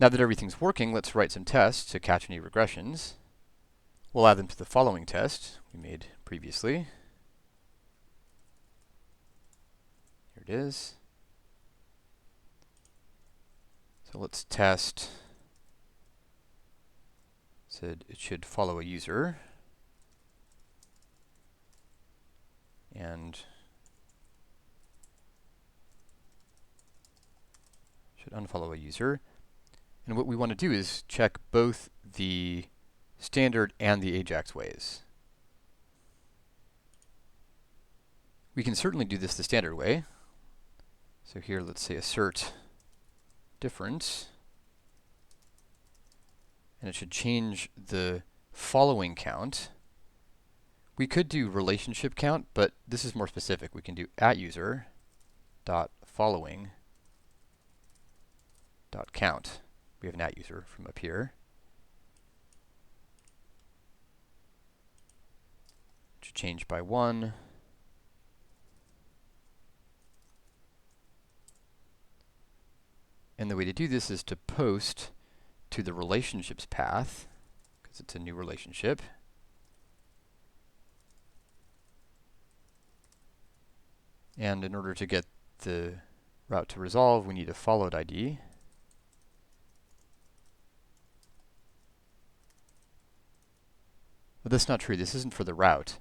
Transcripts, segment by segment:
Now that everything's working, let's write some tests to catch any regressions. We'll add them to the following test we made previously. Here it is. So let's test. Said it should follow a user. And should unfollow a user. And what we want to do is check both the standard and the AJAX ways. We can certainly do this the standard way. So here, let's say assert difference. And it should change the following count. We could do relationship count, but this is more specific. We can do @user dot following dot count. We have an @user from up here. It should change by 1. And the way to do this is to post to the relationships path, because it's a new relationship. And in order to get the route to resolve, we need a followed ID. But that's not true. This isn't for the route.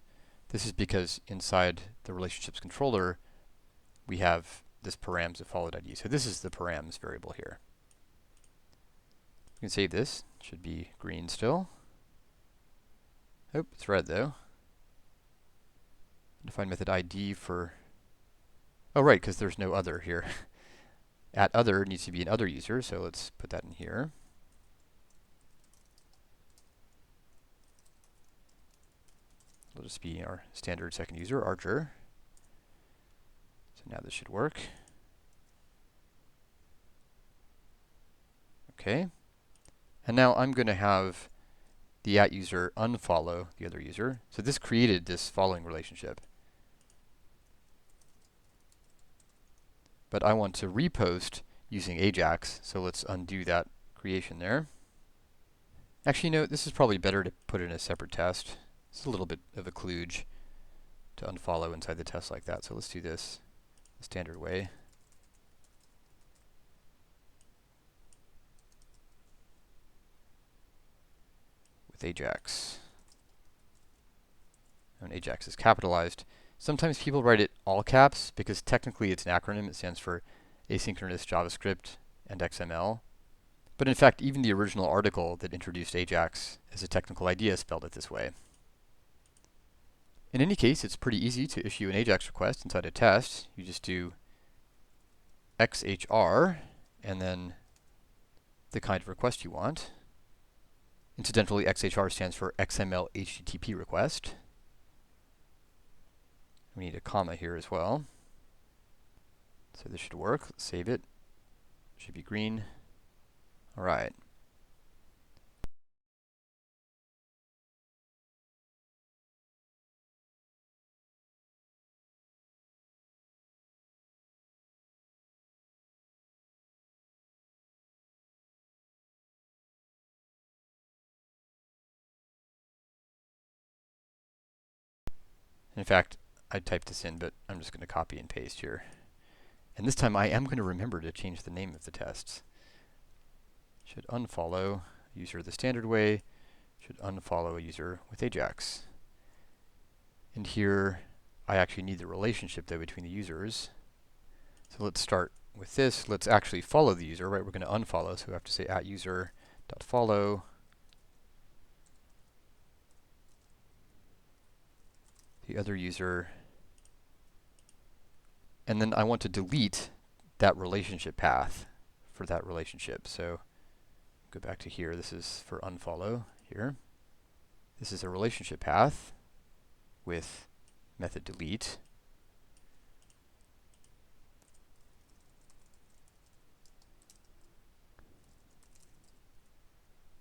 This is because inside the relationships controller, we have this params of followed ID. So this is the params variable here. We can save this. It should be green still. Oh, it's red though. Define method ID for... Oh, right, because there's no other here. @other needs to be an other user, so let's put that in here. It'll just be our standard second user, Archer. So now this should work. Okay. And now I'm going to have the @user unfollow the other user. So this created this following relationship. But I want to repost using AJAX, so let's undo that creation there. Actually, no, this is probably better to put in a separate test. It's a little bit of a kludge to unfollow inside the test like that, so let's do this the standard way. With AJAX. And AJAX is capitalized. Sometimes people write it all caps because technically it's an acronym. It stands for Asynchronous JavaScript and XML. But in fact, even the original article that introduced AJAX as a technical idea spelled it this way. In any case, it's pretty easy to issue an AJAX request inside a test. You just do XHR and then the kind of request you want. Incidentally, XHR stands for XML HTTP request. We need a comma here as well. So this should work. Let's save it. Should be green. All right. In fact, I typed this in, but I'm just going to copy and paste here. And this time I am going to remember to change the name of the tests. Should unfollow a user the standard way. Should unfollow a user with AJAX. And here I actually need the relationship though between the users. So let's start with this. Let's actually follow the user, right? We're going to unfollow, so we have to say @user.follow. The other user. And then I want to delete that relationship path for that relationship. So go back to here. This is for unfollow here. This is a relationship path with method delete.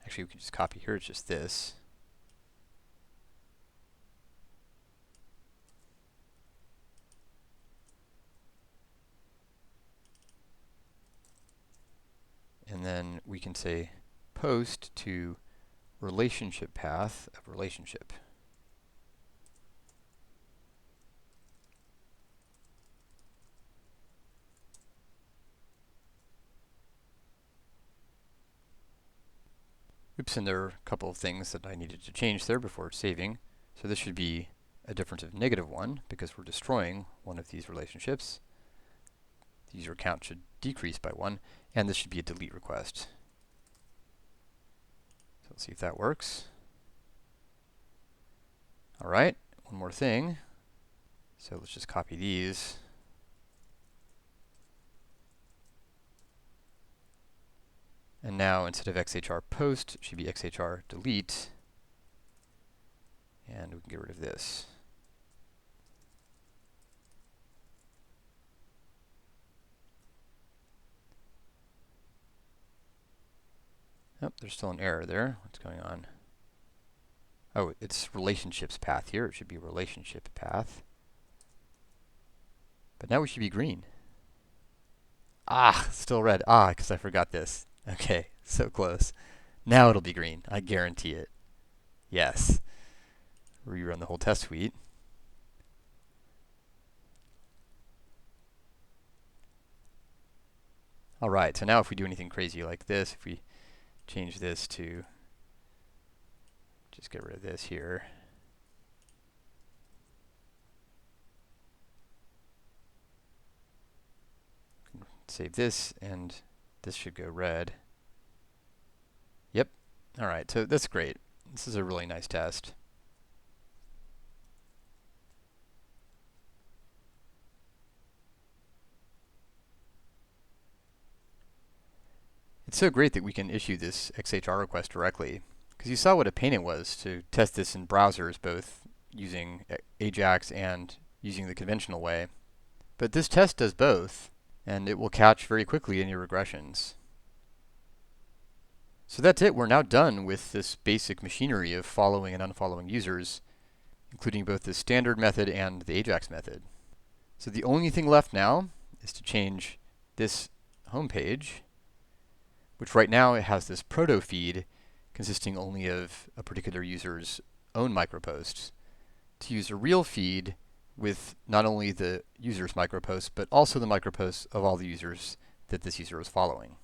Actually, we can just copy here. It's just this. And then we can say post to relationship path of relationship. Oops, and there are a couple of things that I needed to change there before saving. So this should be a difference of -1 because we're destroying one of these relationships. The user count should decrease by 1, and this should be a delete request. So let's see if that works. All right, one more thing. So let's just copy these. And now instead of XHR post, it should be XHR delete. And we can get rid of this. Oh, there's still an error there. What's going on? Oh, it's relationships path here. It should be relationship path. But now we should be green. Ah, still red. Ah, because I forgot this. Okay, so close. Now it'll be green. I guarantee it. Yes. Rerun the whole test suite. All right, so now if we do anything crazy like this, if we change this to, just get rid of this here. Save this, and this should go red. Yep. All right, so that's great. This is a really nice test. It's so great that we can issue this XHR request directly, because you saw what a pain it was to test this in browsers, both using Ajax and using the conventional way. But this test does both, and it will catch very quickly any regressions. So that's it. We're now done with this basic machinery of following and unfollowing users, including both the standard method and the Ajax method. So the only thing left now is to change this home page, which right now it has this proto feed consisting only of a particular user's own microposts, to use a real feed with not only the user's microposts, but also the microposts of all the users that this user is following.